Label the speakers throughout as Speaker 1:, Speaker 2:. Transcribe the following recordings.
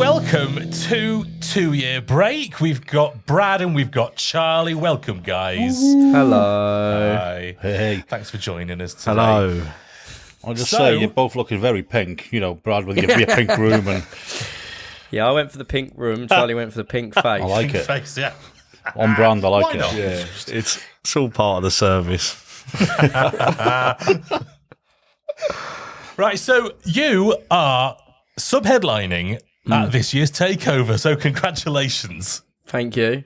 Speaker 1: welcome to 2 Year Break. We've got Brad and we've got Charlie. Welcome, guys.
Speaker 2: Hello.
Speaker 1: Hi.
Speaker 3: Hey.
Speaker 1: Thanks for joining us today.
Speaker 3: Hello. I'll just say you're both looking very pink. You know, Brad with your pink room and...
Speaker 2: Yeah, I went for the pink room. Charlie went for the pink face.
Speaker 3: I like it.
Speaker 1: Face, yeah.
Speaker 3: On brand, I like
Speaker 1: Why
Speaker 3: it.
Speaker 1: not?
Speaker 3: Yeah.
Speaker 4: It's all part of the service.
Speaker 1: Right, so you are sub-headlining at this year's Takeover, so congratulations.
Speaker 2: Thank you.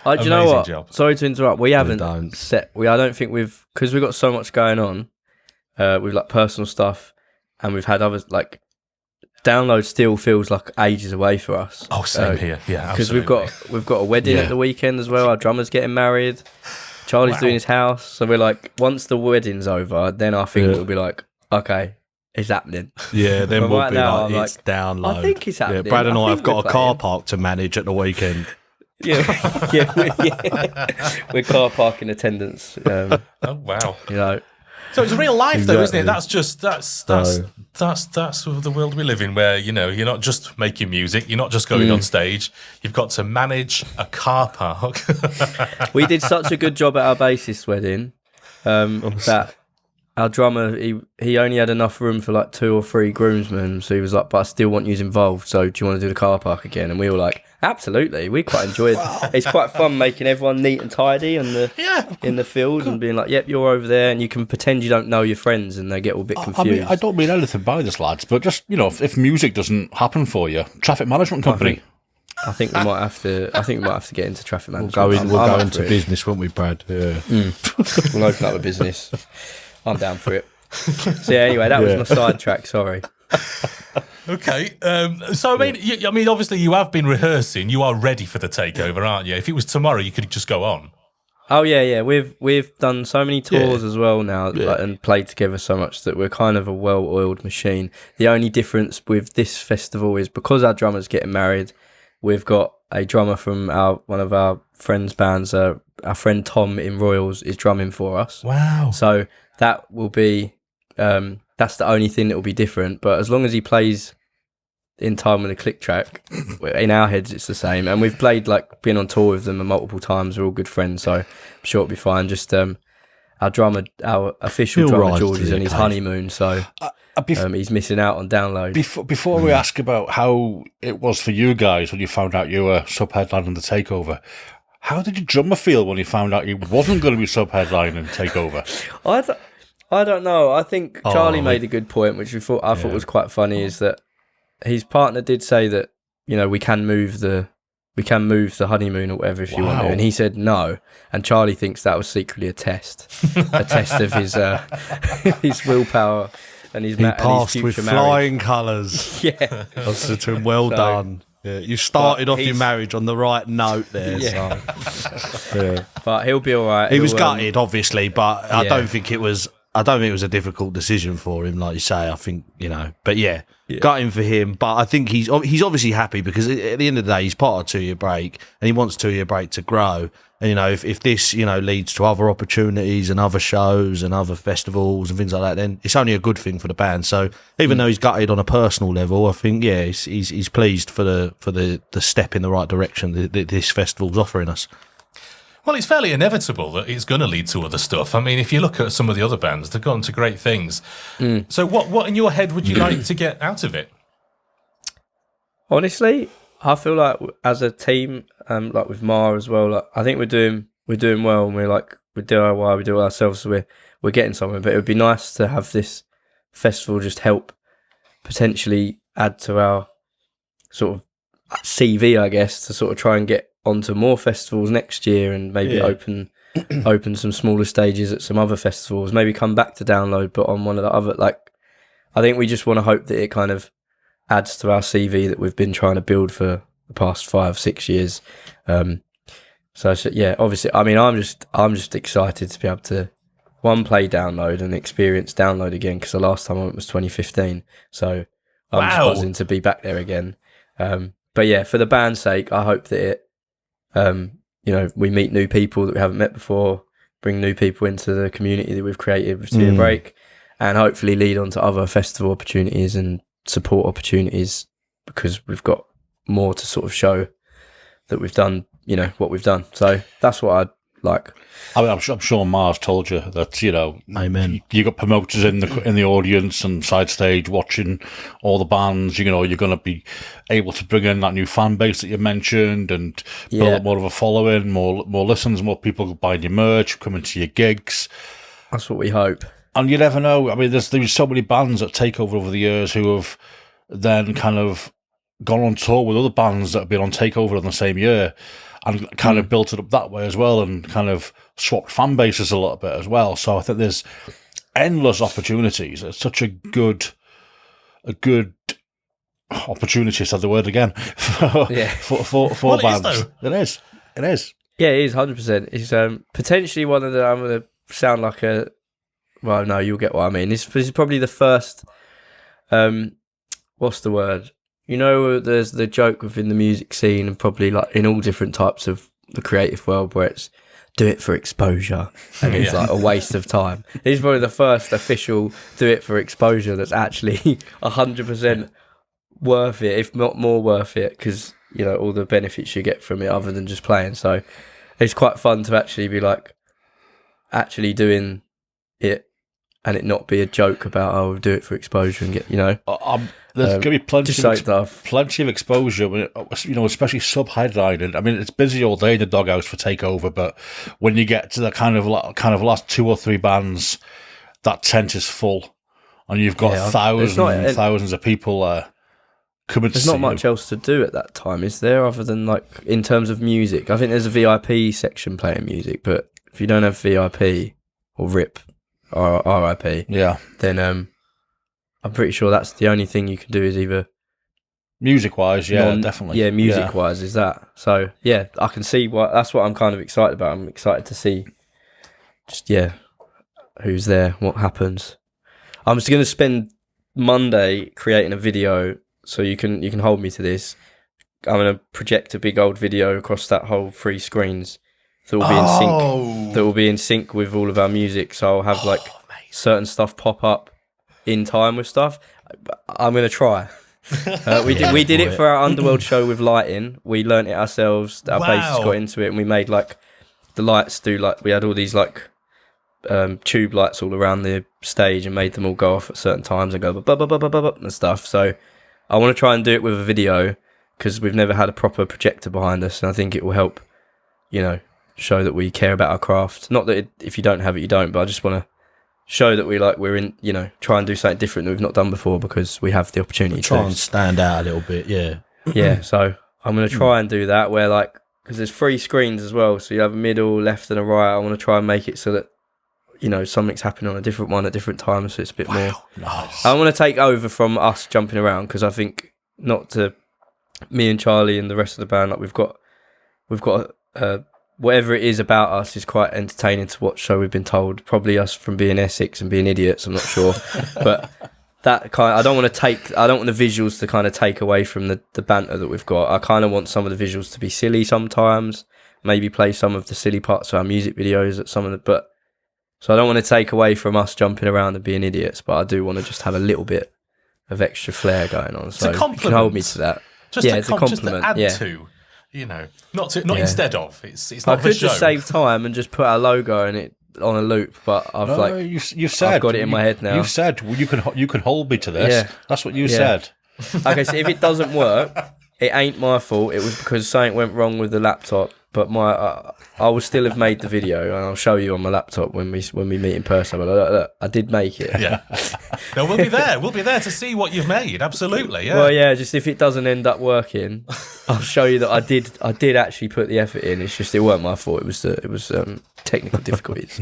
Speaker 2: Do you know
Speaker 1: Amazing
Speaker 2: what?
Speaker 1: job.
Speaker 2: Sorry to interrupt. We haven't
Speaker 4: don't.
Speaker 2: I don't think because we've got so much going on with like personal stuff, and we've had others like download still feels like ages away for us.
Speaker 1: Oh, same here. Yeah,
Speaker 2: Because
Speaker 1: absolutely.
Speaker 2: we've got a wedding at the weekend as well. Our drummer's getting married. Charlie's doing his house. So we're like, once the wedding's over, then I think it'll be like, okay, it's happening.
Speaker 4: Yeah, then
Speaker 2: But
Speaker 4: we'll
Speaker 2: right
Speaker 4: be
Speaker 2: now,
Speaker 4: like,
Speaker 2: I'm
Speaker 4: it's download.
Speaker 2: I think it's happening.
Speaker 4: Yeah, Brad and I have
Speaker 2: think
Speaker 4: got a
Speaker 2: we're
Speaker 4: car
Speaker 2: playing.
Speaker 4: park to manage at the weekend.
Speaker 2: Yeah, we're car parking attendants.
Speaker 1: Oh, wow.
Speaker 2: You know,
Speaker 1: So it's real life, though, isn't it?
Speaker 4: Exactly.
Speaker 1: That's the world we live in, where you're not just making music, you're not just going on stage. You've got to manage a car park.
Speaker 2: we did such a good job at our bassist wedding that our drummer he only had enough room for like 2 or 3 groomsmen. So he was like, "But I still want you involved. So do you want to do the car park again?" And we were like, "Absolutely." We quite enjoyed. It's quite fun making everyone neat and tidy in the field and being like, "Yep, you're over there," and you can pretend you don't know your friends, and they get all a bit confused.
Speaker 3: I mean, I don't mean anything by this, lads, but just, you know, if music doesn't happen for you, traffic management company.
Speaker 2: I think we might have to. I think we might have to get into traffic management.
Speaker 4: We'll go
Speaker 2: I'm up
Speaker 4: into
Speaker 2: for it.
Speaker 4: business, won't we, Brad? Yeah.
Speaker 2: We'll open up a business. I'm down for it. So yeah, anyway, that was my sidetrack. Sorry.
Speaker 1: Okay. So, I mean, obviously you have been rehearsing. You are ready for the Takeover, aren't you? If it was tomorrow, you could just go on.
Speaker 2: Oh yeah. We've done so many tours as well now, like, and played together so much that we're kind of a well-oiled machine. The only difference with this festival is because our drummer's getting married, we've got a drummer from one of our friends' bands. Our friend Tom in Royals is drumming for us.
Speaker 1: Wow.
Speaker 2: So that will be that's the only thing that will be different. But as long as he plays in time with a click track, in our heads it's the same. And we've played, like, been on tour with them multiple times. We're all good friends, so I'm sure it'll be fine. Just our official
Speaker 4: He'll
Speaker 2: drummer
Speaker 4: rise
Speaker 2: George
Speaker 4: to
Speaker 2: is
Speaker 4: the
Speaker 2: on his
Speaker 4: occasion.
Speaker 2: honeymoon, so he's missing out on download.
Speaker 3: Before we ask about how it was for you guys when you found out you were sub-headlining the Takeover, how did your drummer feel when he found out he wasn't going to be sub-headlining Takeover?
Speaker 2: I don't know. I think Charlie made a good point, which I thought was quite funny, is that his partner did say that, you know, we can move the honeymoon or whatever if you want to, and he said no. And Charlie thinks that was secretly a test of his his willpower and his
Speaker 4: He
Speaker 2: and his
Speaker 4: passed
Speaker 2: future
Speaker 4: with
Speaker 2: marriage.
Speaker 4: flying colours.
Speaker 2: Yeah,
Speaker 4: I said to him, well done. Yeah, you started off your
Speaker 2: he's-
Speaker 4: marriage on the right note there.
Speaker 2: Yeah.
Speaker 4: So.
Speaker 2: but he'll be all right.
Speaker 4: He was
Speaker 2: He'll,
Speaker 4: gutted, obviously, but I
Speaker 2: yeah.
Speaker 4: don't think it was a difficult decision for him, like you say. I think, you know, but yeah, gutting for him. But I think he's obviously happy because at the end of the day, he's part of 2 Year Break and he wants 2 Year Break to grow. And, you know, if this, you know, leads to other opportunities and other shows and other festivals and things like that, then it's only a good thing for the band. So even though he's gutted on a personal level, I think, yeah, he's pleased for the step in the right direction that this festival's offering us.
Speaker 1: Well, it's fairly inevitable that it's going to lead to other stuff. I mean, if you look at some of the other bands, they've gone to great things. So what in your head would you like to get out of it?
Speaker 2: Honestly, I feel like as a team, like with Mar as well, like I think we're doing well, and we DIY, we do it ourselves, so we're getting somewhere. But it would be nice to have this festival just help potentially add to our sort of CV, I guess, to sort of try and get onto more festivals next year and maybe open some smaller stages at some other festivals. Maybe come back to Download, but on one of the other. Like, I think we just want to hope that it kind of adds to our CV that we've been trying to build for the past 5-6 years. So yeah, obviously, I mean, I'm just excited to be able to play Download and experience Download again, because the last time I went was 2015. So I'm just buzzing to be back there again. But yeah, for the band's sake, I hope that it, you know, we meet new people that we haven't met before, bring new people into the community that we've created with 2 Year Break, and hopefully lead on to other festival opportunities and support opportunities because we've got more to sort of show that we've done, you know, what we've done. So that's what I'd like.
Speaker 3: I mean, I'm sure Mars told you that, you know,
Speaker 4: Amen.
Speaker 3: You got promoters in the audience and side stage watching all the bands. You know, you're going to be able to bring in that new fan base that you mentioned and build up more of a following, more listens, more people buying your merch, coming to your gigs.
Speaker 2: That's what we hope.
Speaker 3: And you never know. I mean, there's so many bands at Takeover over the years who have then kind of gone on tour with other bands that have been on Takeover in the same year and kind of built it up that way as well and kind of swapped fan bases a little bit as well. So I think there's endless opportunities. It's such a good opportunity, said the word again, for
Speaker 1: Well,
Speaker 3: bands. It is.
Speaker 2: Yeah, it is 100%. It's potentially one of the. I'm going to sound like a. Well, no, you'll get what I mean. This is probably the first. What's the word? You know, there's the joke within the music scene and probably like in all different types of the creative world where it's do it for exposure and it's like a waste of time. This is probably the first official do it for exposure that's actually 100% worth it, if not more worth it, because, you know, all the benefits you get from it other than just playing. So it's quite fun to actually be like actually doing it and it not be a joke about, oh, we'll do it for exposure and get, you know.
Speaker 3: There's going to be plenty
Speaker 2: plenty
Speaker 3: of exposure, you know, especially sub-headlining. I mean, it's busy all day in the Doghouse for Takeover, but when you get to the kind of last 2 or 3 bands, that tent is full, and you've got thousands of people coming to see.
Speaker 2: There's not much else to do at that time, is there, other than like in terms of music? I think there's a VIP section playing music, but if you don't have VIP or RIP or RIP, then I'm pretty sure that's the only thing you can do is either
Speaker 3: music-wise, definitely.
Speaker 2: Yeah, music-wise is that. So yeah, I can see that's what I'm kind of excited about. I'm excited to see just who's there, what happens. I'm just going to spend Monday creating a video, so you can hold me to this. I'm going to project a big old video across that whole 3 screens that will be in sync. That will be in sync with all of our music. So I'll have certain stuff pop up in time with stuff. I'm going to try. We did it for our Underworld show with lighting. We learnt it ourselves. Our bassist got into it, and we made like the lights do like we had all these like tube lights all around the stage and made them all go off at certain times and go and stuff. So I want to try and do it with a video because we've never had a proper projector behind us, and I think it will help, you know, show that we care about our craft. Not that if you don't have it, you don't, but I just want to show that we're in, you know, try and do something different that we've not done before because we have the opportunity to
Speaker 4: try and stand out a little bit.
Speaker 2: Yeah, so I'm going to try and do that where like, because there's 3 screens as well, so you have a middle, left and a right. I want to try and make it so that, you know, something's happening on a different one at different times, so it's a bit more.
Speaker 3: Nice.
Speaker 2: I want to take over from us jumping around because I think me and Charlie and the rest of the band, like we've got whatever it is about us is quite entertaining to watch. So we've been told, probably us from being Essex and being idiots. I'm not sure, but that kind. I don't want the visuals to kind of take away from the banter that we've got. I kind of want some of the visuals to be silly sometimes. Maybe play some of the silly parts of our music videos at some of the. So I don't want to take away from us jumping around and being idiots, but I do want to just have a little bit of extra flair going on. So you can hold me to that.
Speaker 1: It's a compliment. Just to add to. You know, not instead of. It's not.
Speaker 2: I could just save time and just put our logo in it on a loop, but you've said I've got it in my head now.
Speaker 3: You've said you can hold me to this. Yeah. That's what you said.
Speaker 2: Okay, so if it doesn't work, it ain't my fault. It was because something went wrong with the laptop. But I will still have made the video, and I'll show you on my laptop when we meet in person. But look, I did make it.
Speaker 1: Yeah. No, we'll be there. We'll be there to see what you've made. Absolutely. Yeah.
Speaker 2: Well, yeah. Just if it doesn't end up working, I'll show you that I did actually put the effort in. It's just it weren't my fault. It was technical difficulties.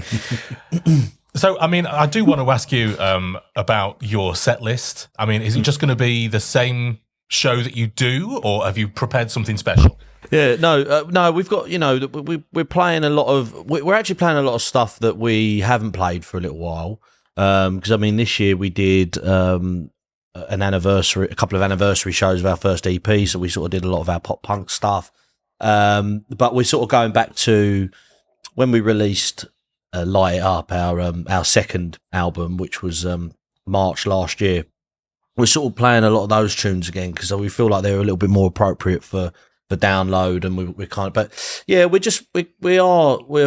Speaker 1: So, I mean, I do want to ask you about your set list. I mean, is it just going to be the same show that you do, or have you prepared something special?
Speaker 4: Yeah, no, we've got, you know, we're playing a lot of, we're actually playing a lot of stuff that we haven't played for a little while. Because I mean, this year we did a couple of anniversary shows of our first EP, so we sort of did a lot of our pop punk stuff. But we're sort of going back to when we released Light It Up, our second album, which was March last year. we're sort of playing a lot of those tunes again because we feel like they're a little bit more appropriate for download, and we're kind of, but yeah, we're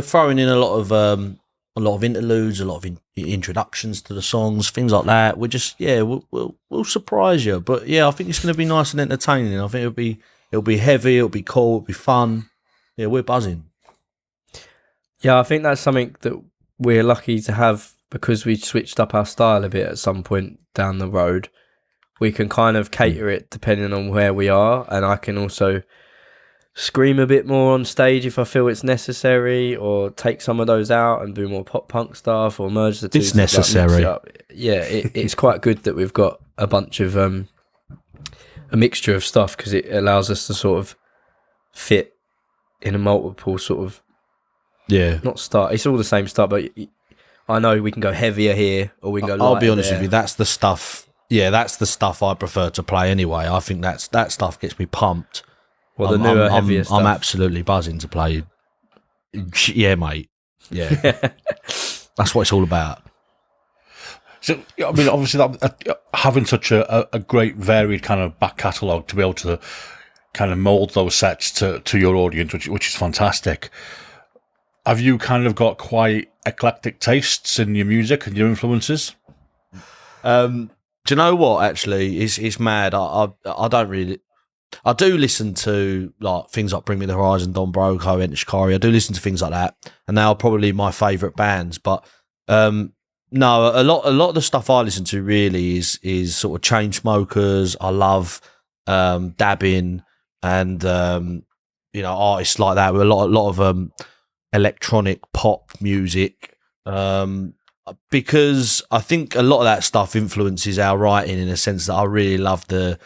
Speaker 4: throwing in a lot of interludes, a lot of introductions to the songs, things like that. We're just we'll surprise you, but yeah, I think it's going to be nice and entertaining. I think it'll be heavy, it'll be cool, it'll be fun. Yeah, we're buzzing.
Speaker 2: Yeah, I think that's something that we're lucky to have because we switched up our style a bit at some point down the road. We can kind of cater it depending on where we are, and I can also scream a bit more on stage if I feel it's necessary, or take some of those out and do more pop punk stuff, or merge the two.
Speaker 4: It's necessary.
Speaker 2: It's quite good that we've got a bunch of a mixture of stuff because it allows us to sort of fit in a multiple sort of not start. It's all the same stuff, but I know we can go heavier here, or we can go lighter.
Speaker 4: I'll be honest
Speaker 2: there.
Speaker 4: with you, that's the stuff. Yeah, that's the stuff I prefer to play anyway. I think that stuff gets me pumped.
Speaker 2: Well, the newer, heavier stuff.
Speaker 4: I'm absolutely buzzing to play. Yeah, mate. Yeah, that's what it's all about.
Speaker 3: So, I mean, obviously, having such a great, varied kind of back catalogue to be able to kind of mould those sets to your audience, which is fantastic. Have you kind of got quite eclectic tastes in your music and your influences?
Speaker 4: Do you know what? Actually, it's mad. I don't really. I do listen to like things like Bring Me the Horizon, Don Broco, Enter Shikari. I do listen to things like that, and they are probably my favourite bands. But no, a lot of the stuff I listen to really is sort of Chainsmokers. I love dabbing and artists like that with a lot of electronic pop music. Because I think a lot of that stuff influences our writing in a sense that I really love to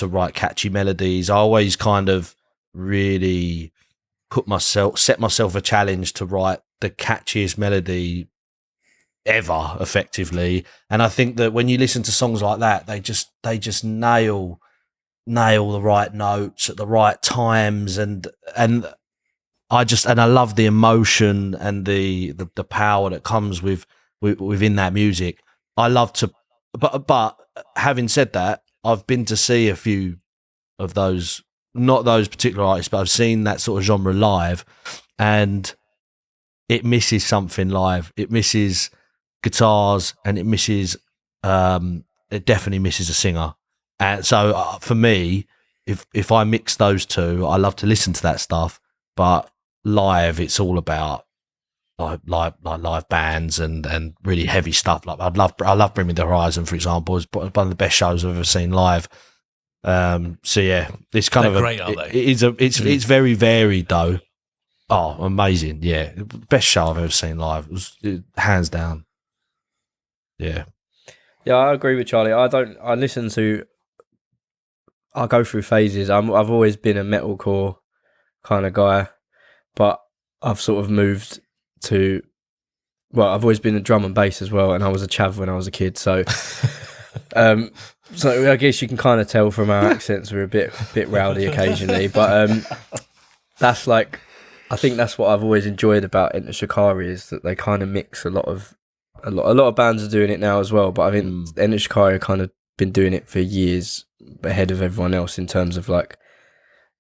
Speaker 4: write catchy melodies. I always kind of really set myself a challenge to write the catchiest melody ever, effectively. And I think that when you listen to songs like that, they just nail the right notes at the right times, and I love the emotion and the power that comes within that music. I love to, but having said that, I've been to see a few of those, not those particular artists, but I've seen that sort of genre live, and it misses something live. It misses guitars, and it definitely misses a singer. And so for me, if I mix those two, I love to listen to that stuff, but live, it's all about live bands and really heavy stuff. Like I love Bring Me the Horizon, for example. It's one of the best shows I've ever seen live. So yeah, it's kind
Speaker 1: They're
Speaker 4: of
Speaker 1: great, aren't they?
Speaker 4: It's very varied though. Oh, amazing! Yeah, best show I've ever seen live. It was hands down. Yeah,
Speaker 2: I agree with Charlie. I go through phases. I've always been a metalcore kind of guy, but I've sort of moved to, I've always been a drum and bass as well, and I was a chav when I was a kid, so so I guess you can kind of tell from our accents we're a bit rowdy occasionally, but that's like, I think that's what I've always enjoyed about Enter Shikari, is that they kind of mix a lot of bands are doing it now as well, but I think Enter Shikari have kind of been doing it for years ahead of everyone else in terms of like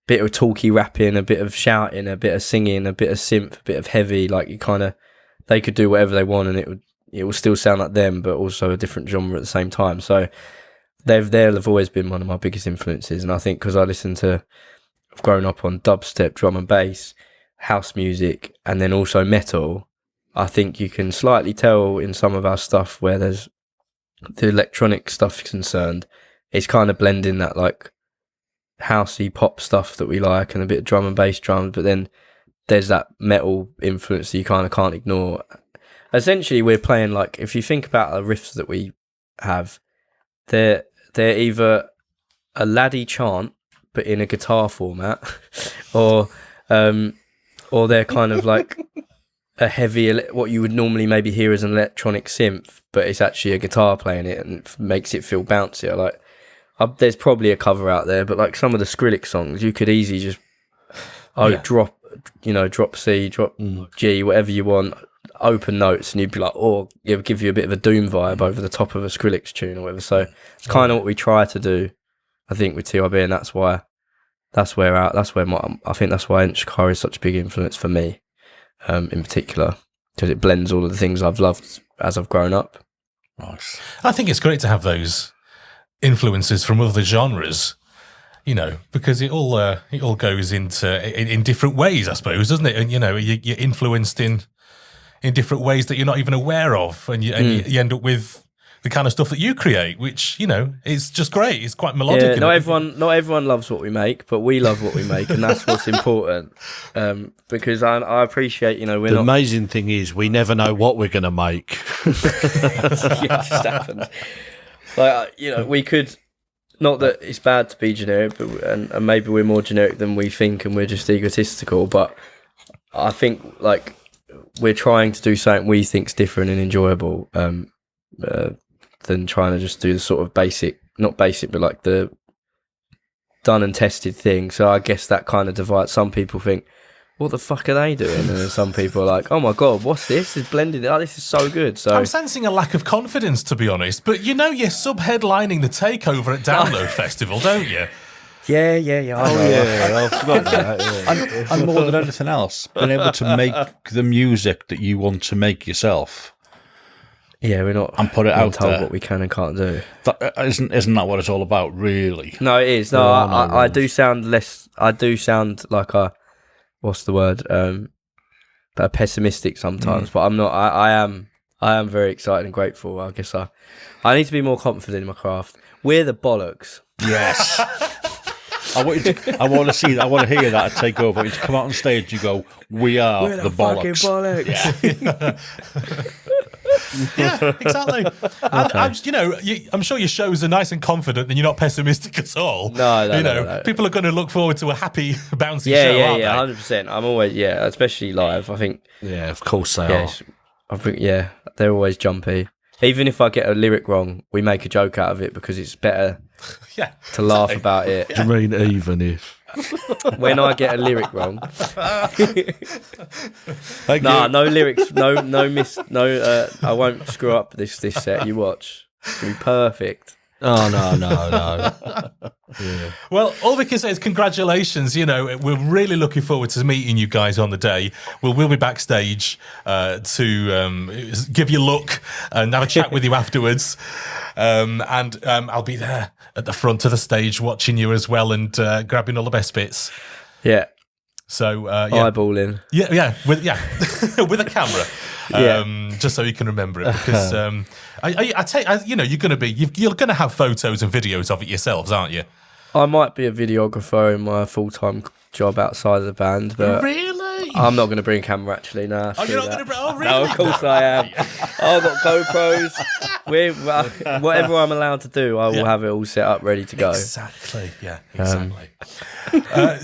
Speaker 2: bit of talky rapping, a bit of shouting, a bit of singing, a bit of synth, a bit of heavy. Like they could do whatever they want, and it will still sound like them, but also a different genre at the same time. So they'll have always been one of my biggest influences, and I think because I've grown up on dubstep, drum and bass, house music, and then also metal. I think you can slightly tell in some of our stuff where there's the electronic stuff concerned. It's kind of blending that like housey pop stuff that we like and a bit of drum and bass drums, but then there's that metal influence that you kind of can't ignore. Essentially, we're playing, like, if you think about the riffs that we have, they're either a laddie chant but in a guitar format, or they're kind of like a heavy, what you would normally maybe hear as an electronic synth, but it's actually a guitar playing it, and it makes it feel bouncier. Like, there's probably a cover out there, but like some of the Skrillex songs, you could easily just drop C, drop G, whatever you want. open notes, and you'd be like, oh, it would give you a bit of a doom vibe over the top of a Skrillex tune or whatever. So it's kind of what we try to do, I think, with TYB, and that's why I think that's why Enchikar is such a big influence for me, in particular, because it blends all of the things I've loved as I've grown up.
Speaker 3: Nice.
Speaker 1: I think it's great to have those influences from other genres, you know, because it all goes into in different ways, I suppose, doesn't it? And you know, you're influenced in different ways that you're not even aware of, and you end up with the kind of stuff that you create, which, you know, is just great. It's quite melodic.
Speaker 2: Yeah, not everyone loves what we make, but we love what we make, and that's what's important. Because I appreciate, you know,
Speaker 4: The amazing thing is we never know what we're going to make.
Speaker 2: Yeah, it just happens. Like, you know, we could. Not that it's bad to be generic, but and maybe we're more generic than we think, and we're just egotistical. But I think like we're trying to do something we think's different and enjoyable, than trying to just do the sort of not basic, but like the done and tested thing. So I guess that kind of divides. Some people think, what the fuck are they doing? And then some people are like, oh my God, what's this? It's blended. Oh, this is so good. So
Speaker 1: I'm sensing a lack of confidence, to be honest. But you know, you're sub-headlining the Takeover at Download Festival, don't you?
Speaker 2: Yeah.
Speaker 3: I forgot that. Yeah. And more than anything else, being able to make the music that you want to make yourself.
Speaker 2: Yeah, we're not.
Speaker 3: And put it out
Speaker 2: told
Speaker 3: there.
Speaker 2: what we can and can't do.
Speaker 3: That, isn't that what it's all about, really?
Speaker 2: No, it is. No, I do sound less. I do sound like a. What's the word? But pessimistic sometimes. But I'm not. I am very excited and grateful. I guess I need to be more confident in my craft. We're the bollocks.
Speaker 3: Yes. I want to see that. I want to hear that at Takeover. When you come out on stage, you go, "We are
Speaker 2: We're
Speaker 3: the
Speaker 2: fucking
Speaker 3: bollocks."
Speaker 1: Yeah, exactly. I'm sure your shows are nice and confident, and you're not pessimistic at all.
Speaker 2: No.
Speaker 1: People are going to look forward to a happy, bouncy
Speaker 2: Yeah,
Speaker 1: show, aren't
Speaker 2: yeah,
Speaker 1: they?
Speaker 2: 100%. I'm always especially live. I think.
Speaker 4: Yeah, of course they
Speaker 2: Yeah,
Speaker 4: are.
Speaker 2: I think they're always jumpy. Even if I get a lyric wrong, we make a joke out of it because it's better
Speaker 1: Yeah.
Speaker 2: to laugh about it.
Speaker 4: Do you mean even if?
Speaker 2: When I get a lyric wrong,
Speaker 3: Thank
Speaker 2: no
Speaker 3: you.
Speaker 2: lyrics, I won't screw up this set. You watch, it'll be perfect.
Speaker 4: Oh, no. Yeah.
Speaker 1: Well, all we can say is congratulations. You know, we're really looking forward to meeting you guys on the day. We'll be backstage to give you a look and have a chat with you afterwards. And I'll be there at the front of the stage watching you as well and grabbing all the best bits.
Speaker 2: Yeah,
Speaker 1: So
Speaker 2: eyeballing.
Speaker 1: Yeah, with with a camera. Just so you can remember it, because you're gonna have photos and videos of it yourselves, aren't you?
Speaker 2: I might be a videographer in my full-time job outside of the band, but
Speaker 1: Really?
Speaker 2: I'm not going to bring a camera actually. No,
Speaker 1: Oh, you're not gonna? Oh, really?
Speaker 2: No, of course I am. I've got GoPros. Whatever I'm allowed to do, I will have it all set up, ready to go.
Speaker 1: Exactly. Yeah. Exactly.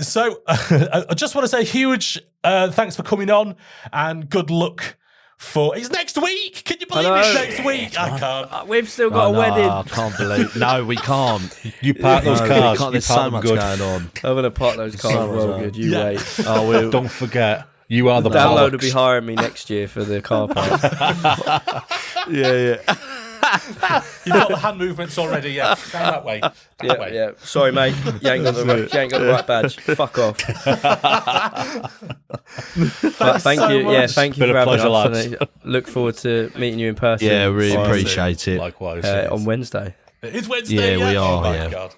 Speaker 1: So I just want to say huge thanks for coming on and good luck. It's next week. Can you believe it's next week? I can't.
Speaker 2: We've still got a wedding.
Speaker 4: I can't believe. No, we can't.
Speaker 3: You park those cars.
Speaker 4: There's
Speaker 3: You park
Speaker 4: so
Speaker 3: them
Speaker 4: much
Speaker 3: good.
Speaker 4: going on.
Speaker 2: I'm going to park those cars well good. You wait.
Speaker 4: Oh,
Speaker 3: Don't forget, you are the
Speaker 2: Download
Speaker 3: bollocks.
Speaker 2: will be hiring me next year for the car park.
Speaker 4: Yeah.
Speaker 1: You've got the hand movements already. Yeah. Down that way. That way.
Speaker 2: Yeah. Sorry, mate. You ain't got the right badge. Fuck off. Thank
Speaker 1: so
Speaker 2: you.
Speaker 1: much.
Speaker 2: Yeah, thank you
Speaker 3: Been
Speaker 2: for
Speaker 3: a
Speaker 2: having
Speaker 3: pleasure,
Speaker 2: us.
Speaker 3: lads.
Speaker 2: And I look forward to meeting you in person.
Speaker 4: Yeah, really appreciate it.
Speaker 3: Likewise.
Speaker 2: on Wednesday.
Speaker 1: It's Wednesday.
Speaker 4: Yeah, we are,
Speaker 1: Oh my
Speaker 4: yeah.
Speaker 1: God.